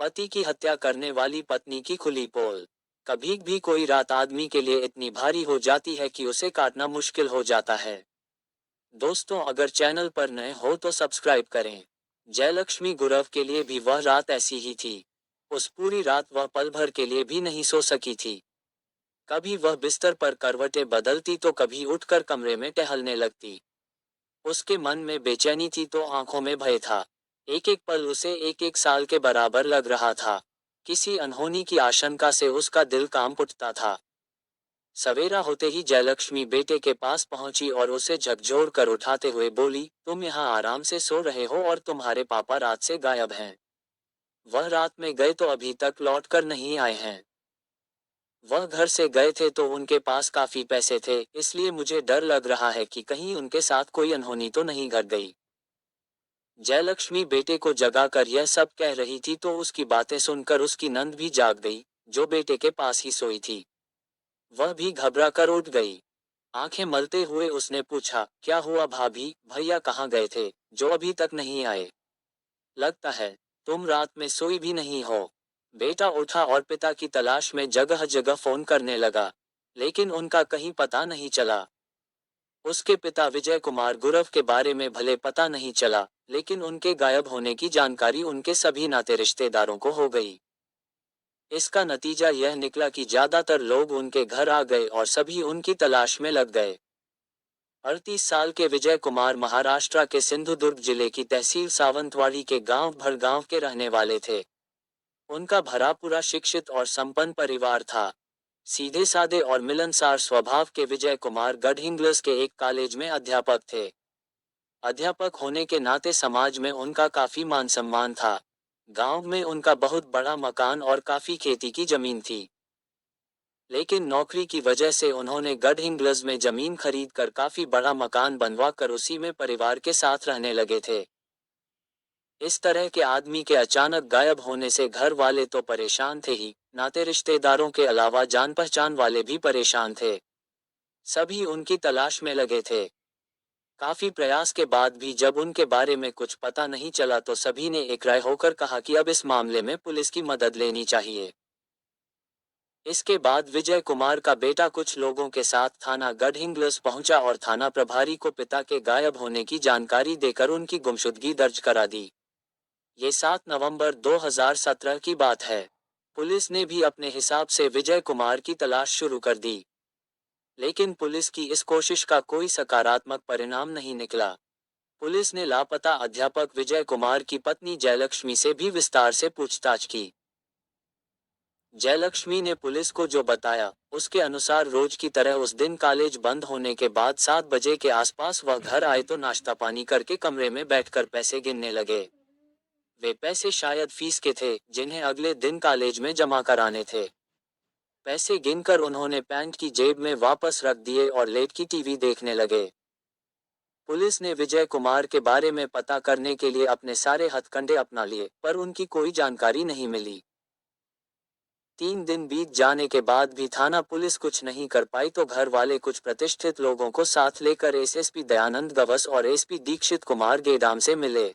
पति की हत्या करने वाली पत्नी की खुली पोल। कभी भी कोई रात आदमी के लिए इतनी भारी हो जाती है कि उसे काटना मुश्किल हो जाता है। दोस्तों, अगर चैनल पर नए हो तो सब्सक्राइब करें। जयलक्ष्मी गुरव के लिए भी वह रात ऐसी ही थी। उस पूरी रात वह पल भर के लिए भी नहीं सो सकी थी। कभी वह बिस्तर पर करवटें बदलती तो कभी उठकर कमरे में टहलने लगती। उसके मन में बेचैनी थी तो आंखों में भय था। एक एक पल उसे एक एक साल के बराबर लग रहा था। किसी अनहोनी की आशंका से उसका दिल कांप उठता था। सवेरा होते ही जयलक्ष्मी बेटे के पास पहुंची और उसे झकझोर कर उठाते हुए बोली, तुम यहाँ आराम से सो रहे हो और तुम्हारे पापा रात से गायब हैं। वह रात में गए तो अभी तक लौट कर नहीं आए हैं। वह घर से गए थे तो उनके पास काफी पैसे थे, इसलिए मुझे डर लग रहा है कि कहीं उनके साथ कोई अनहोनी तो नहीं घट गई। जयलक्ष्मी बेटे को जगाकर यह सब कह रही थी तो उसकी बातें सुनकर उसकी नंद भी जाग गई, जो बेटे के पास ही सोई थी। वह भी घबरा कर उठ गई। आंखें मलते हुए उसने पूछा, क्या हुआ भाभी, भैया कहाँ गए थे, जो अभी तक नहीं आए? लगता है तुम रात में सोई भी नहीं हो। बेटा उठा और पिता की तलाश में जगह जगह फोन करने लगा, लेकिन उनका कहीं पता नहीं चला। उसके पिता विजय कुमार गुरव के बारे में भले पता नहीं चला, लेकिन उनके गायब होने की जानकारी उनके सभी नाते रिश्तेदारों को हो गई। इसका नतीजा यह निकला कि ज्यादातर लोग उनके घर आ गए और सभी उनकी तलाश में लग गए। 38 साल के विजय कुमार महाराष्ट्र के सिंधुदुर्ग जिले की तहसील सावंतवाड़ी के गांव भरगांव के रहने वाले थे। उनका भरा पूरा शिक्षित और संपन्न परिवार था। सीधे साधे और मिलनसार स्वभाव के विजय कुमार गढ़हिंग्लज के एक कॉलेज में अध्यापक थे। अध्यापक होने के नाते समाज में उनका काफी मान सम्मान था। गांव में उनका बहुत बड़ा मकान और काफी खेती की जमीन थी। लेकिन नौकरी की वजह से उन्होंने गढ़हिंग्लज में जमीन खरीद कर काफी बड़ा मकान बनवा कर उसी में परिवार के साथ रहने लगे थे। इस तरह के आदमी के अचानक गायब होने से घर वाले तो परेशान थे ही, नाते रिश्तेदारों के अलावा जान पहचान वाले भी परेशान थे। सभी उनकी तलाश में लगे थे। काफी प्रयास के बाद भी जब उनके बारे में कुछ पता नहीं चला तो सभी ने एक राय होकर कहा कि अब इस मामले में पुलिस की मदद लेनी चाहिए। इसके बाद विजय कुमार का बेटा कुछ लोगों के साथ थाना गढ़हिंग्लज पहुंचा और थाना प्रभारी को पिता के गायब होने की जानकारी देकर उनकी गुमशुदगी दर्ज करा दी। ये 7 नवंबर 2017 की बात है। पुलिस ने भी अपने हिसाब से विजय कुमार की तलाश शुरू कर दी, लेकिन पुलिस की इस कोशिश का कोई सकारात्मक परिणाम नहीं निकला। पुलिस ने लापता अध्यापक विजय कुमार की पत्नी जयलक्ष्मी से भी विस्तार से पूछताछ की। जयलक्ष्मी ने पुलिस को जो बताया, उसके अनुसार रोज की तरह उस दिन कॉलेज बंद होने के बाद 7 बजे के आसपास वह घर आए तो नाश्ता पानी करके कमरे में बैठकर पैसे गिनने लगे। वे पैसे शायद फीस के थे, जिन्हें अगले दिन कॉलेज में जमा कराने थे। पैसे गिनकर उन्होंने पैंट की जेब में वापस रख दिए और लेट की टीवी देखने लगे। पुलिस ने विजय कुमार के बारे में पता करने के लिए अपने सारे हथकंडे अपना लिए, पर उनकी कोई जानकारी नहीं मिली। 3 दिन बीत जाने के बाद भी थाना पुलिस कुछ नहीं कर पाई तो घर वाले कुछ प्रतिष्ठित लोगों को साथ लेकर एसएसपी दयानंद गवस और एसपी दीक्षित कुमार गेडाम से मिले।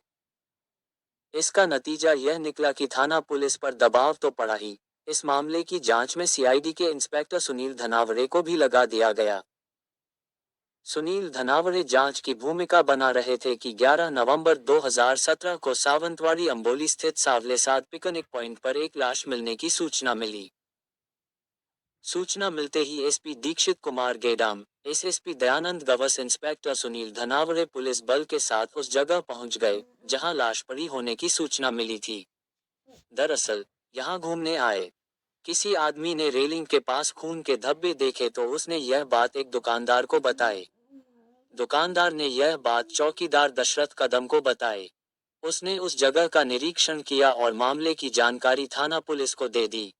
इसका नतीजा यह निकला कि थाना पुलिस पर दबाव तो पड़ा ही, इस मामले की जांच में सीआईडी के इंस्पेक्टर सुनील धनावरे को भी लगा दिया गया। सुनील धनावरे जांच की भूमिका बना रहे थे कि 11 नवंबर 2017 को सावंतवाड़ी अंबोली स्थित सावले सात पिकनिक पॉइंट पर एक लाश मिलने की सूचना मिली। सूचना मिलते ही SP Dikshit Kumar Gedam, SSP Dayanand Gawas, inspector Sunil Dhanavare police बल के साथ उस जगह पहुंच गए जहां लाश पड़ी होने की सूचना मिली थी। दरअसल यहां घूमने आए किसी आदमी ने रेलिंग के पास खून के धब्बे देखे तो उसने यह बात एक दुकानदार को बताई। दुकानदार ने यह बात चौकीदार दशरथ कदम को बताई। उसने उस जगह का निरीक्षण किया और मामले की जानकारी थाना पुलिस को दे दी।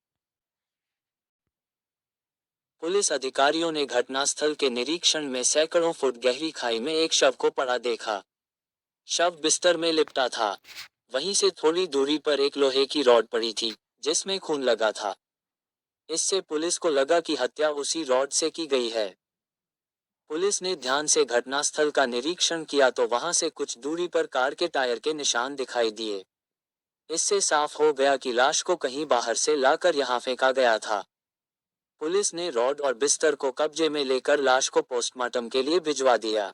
पुलिस अधिकारियों ने घटनास्थल के निरीक्षण में सैकड़ों फुट गहरी खाई में एक शव को पड़ा देखा। शव बिस्तर में लिपटा था। वहीं से थोड़ी दूरी पर एक लोहे की रॉड पड़ी थी, जिसमें खून लगा था। इससे पुलिस को लगा कि हत्या उसी रॉड से की गई है। पुलिस ने ध्यान से घटनास्थल का निरीक्षण किया तो वहां से कुछ दूरी पर कार के टायर के निशान दिखाई दिए। इससे साफ हो गया कि लाश को कहीं बाहर से लाकर यहाँ फेंका गया था। पुलिस ने रॉड और बिस्तर को कब्जे में लेकर लाश को पोस्टमार्टम के लिए भिजवा दिया।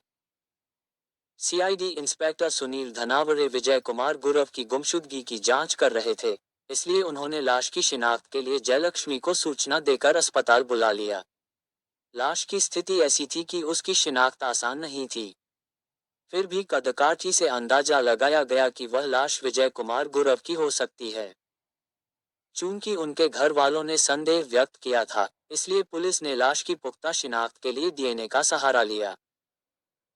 सीआईडी इंस्पेक्टर सुनील धनावरे विजय कुमार गुरव की गुमशुदगी की जांच कर रहे थे, इसलिए उन्होंने लाश की शिनाख्त के लिए जयलक्ष्मी को सूचना देकर अस्पताल बुला लिया। लाश की स्थिति ऐसी थी कि उसकी शिनाख्त आसान नहीं थी। फिर भी कदकाठी से अंदाजा लगाया गया कि वह लाश विजय कुमार गुरव की हो सकती है। चूंकि उनके घर वालों ने संदेह व्यक्त किया था, इसलिए पुलिस ने लाश की पुख्ता शिनाख्त के लिए डीएनए का सहारा लिया।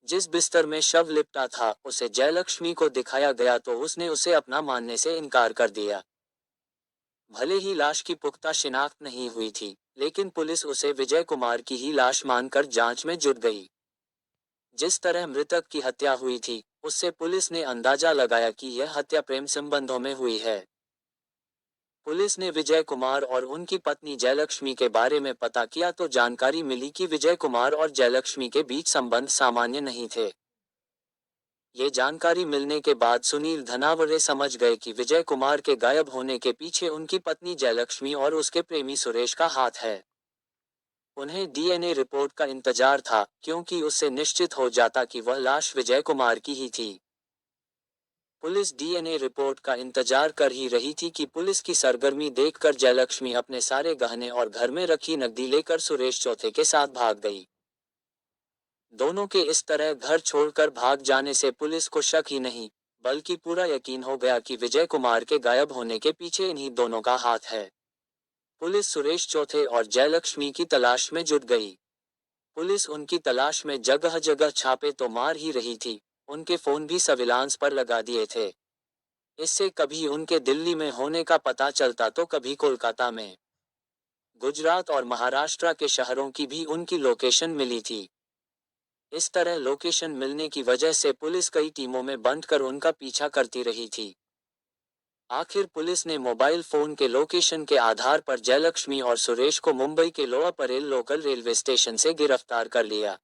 जिस बिस्तर में शव लिपटा था उसे जयलक्ष्मी को दिखाया गया तो उसने उसे अपना मानने से इनकार कर दिया। भले ही लाश की पुख्ता शिनाख्त नहीं हुई थी, लेकिन पुलिस उसे विजय कुमार की ही लाश मानकर जांच में जुट गई। जिस तरह मृतक की हत्या हुई थी, उससे पुलिस ने अंदाजा लगाया कि यह हत्या प्रेम संबंधों में हुई है। पुलिस ने विजय कुमार और उनकी पत्नी जयलक्ष्मी के बारे में पता किया तो जानकारी मिली कि विजय कुमार और जयलक्ष्मी के बीच संबंध सामान्य नहीं थे। ये जानकारी मिलने के बाद सुनील धनावरे समझ गए कि विजय कुमार के गायब होने के पीछे उनकी पत्नी जयलक्ष्मी और उसके प्रेमी सुरेश का हाथ है। उन्हें डीएनए रिपोर्ट का इंतजार था, क्योंकि उससे निश्चित हो जाता कि वह लाश विजय कुमार की ही थी। पुलिस डीएनए रिपोर्ट का इंतजार कर ही रही थी कि पुलिस की सरगर्मी देखकर जयलक्ष्मी अपने सारे गहने और घर में रखी नकदी लेकर सुरेश चौथे के साथ भाग गई। दोनों के इस तरह घर छोड़कर भाग जाने से पुलिस को शक ही नहीं, बल्कि पूरा यकीन हो गया कि विजय कुमार के गायब होने के पीछे इन्हीं दोनों का हाथ है। पुलिस सुरेश चौथे और जयलक्ष्मी की तलाश में जुट गई। पुलिस उनकी तलाश में जगह जगह छापे तो मार ही रही थी, उनके फोन भी सर्विलांस पर लगा दिए थे। इससे कभी उनके दिल्ली में होने का पता चलता तो कभी कोलकाता में। गुजरात और महाराष्ट्र के शहरों की भी उनकी लोकेशन मिली थी। इस तरह लोकेशन मिलने की वजह से पुलिस कई टीमों में बंटकर उनका पीछा करती रही थी। आखिर पुलिस ने मोबाइल फोन के लोकेशन के आधार पर जयलक्ष्मी और सुरेश को मुंबई के lower Parel local railway station से गिरफ्तार कर लिया।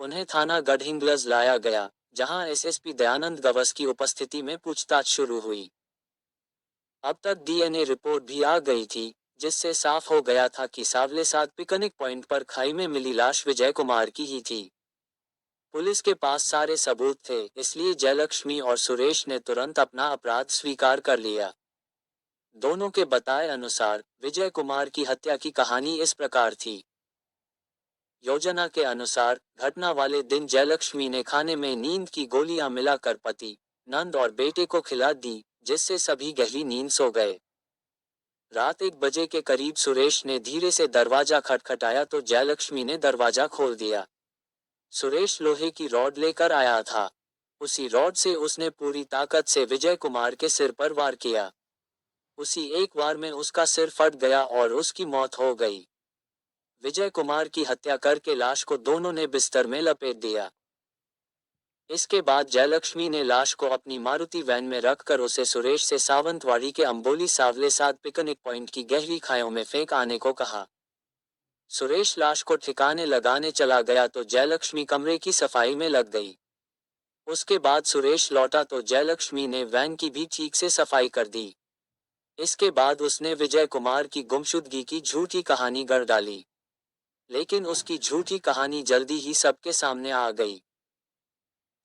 उन्हें थाना गढ़हिंग्लज लाया गया, जहां एसएसपी दयानंद गवस की उपस्थिति में पूछताछ शुरू हुई। अब तक डीएनए रिपोर्ट भी आ गई थी, जिससे साफ हो गया था कि सावले सात पिकनिक पॉइंट पर खाई में मिली लाश विजय कुमार की ही थी। पुलिस के पास सारे सबूत थे, इसलिए जयलक्ष्मी और सुरेश ने तुरंत अपना अपराध स्वीकार कर लिया। दोनों के बताए अनुसार विजय कुमार की हत्या की कहानी इस प्रकार थी। योजना के अनुसार घटना वाले दिन जयलक्ष्मी ने खाने में नींद की गोलियां मिलाकर पति, नंद और बेटे को खिला दी, जिससे सभी गहरी नींद सो गए। रात 1 बजे के करीब सुरेश ने धीरे से दरवाजा खटखटाया तो जयलक्ष्मी ने दरवाजा खोल दिया। सुरेश लोहे की रॉड लेकर आया था। उसी रॉड से उसने पूरी ताकत से विजय कुमार के सिर पर वार किया। उसी एक वार में उसका सिर फट गया और उसकी मौत हो गई। विजय कुमार की हत्या करके लाश को दोनों ने बिस्तर में लपेट दिया। इसके बाद जयलक्ष्मी ने लाश को अपनी मारुति वैन में रखकर उसे सुरेश से सावंतवाड़ी के अंबोली सावले सात पिकनिक पॉइंट की गहरी खाइयों में फेंक आने को कहा। सुरेश लाश को ठिकाने लगाने चला गया तो जयलक्ष्मी कमरे की सफाई में लग गई। उसके बाद सुरेश लौटा तो जयलक्ष्मी ने वैन की भी ठीक से सफाई कर दी। इसके बाद उसने विजय कुमार की गुमशुदगी की झूठी कहानी गढ़ डाली। लेकिन उसकी झूठी कहानी जल्दी ही सबके सामने आ गई।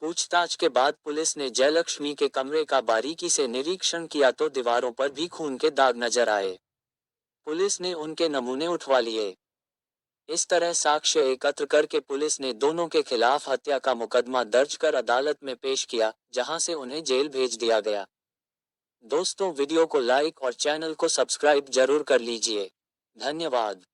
पूछताछ के बाद पुलिस ने जयलक्ष्मी के कमरे का बारीकी से निरीक्षण किया तो दीवारों पर भी खून के दाग नजर आए। पुलिस ने उनके नमूने उठवा लिए। इस तरह साक्ष्य एकत्र करके पुलिस ने दोनों के खिलाफ हत्या का मुकदमा दर्ज कर अदालत में पेश किया, जहां से उन्हें जेल भेज दिया गया। दोस्तों, वीडियो को लाइक और चैनल को सब्सक्राइब जरूर कर लीजिए। धन्यवाद।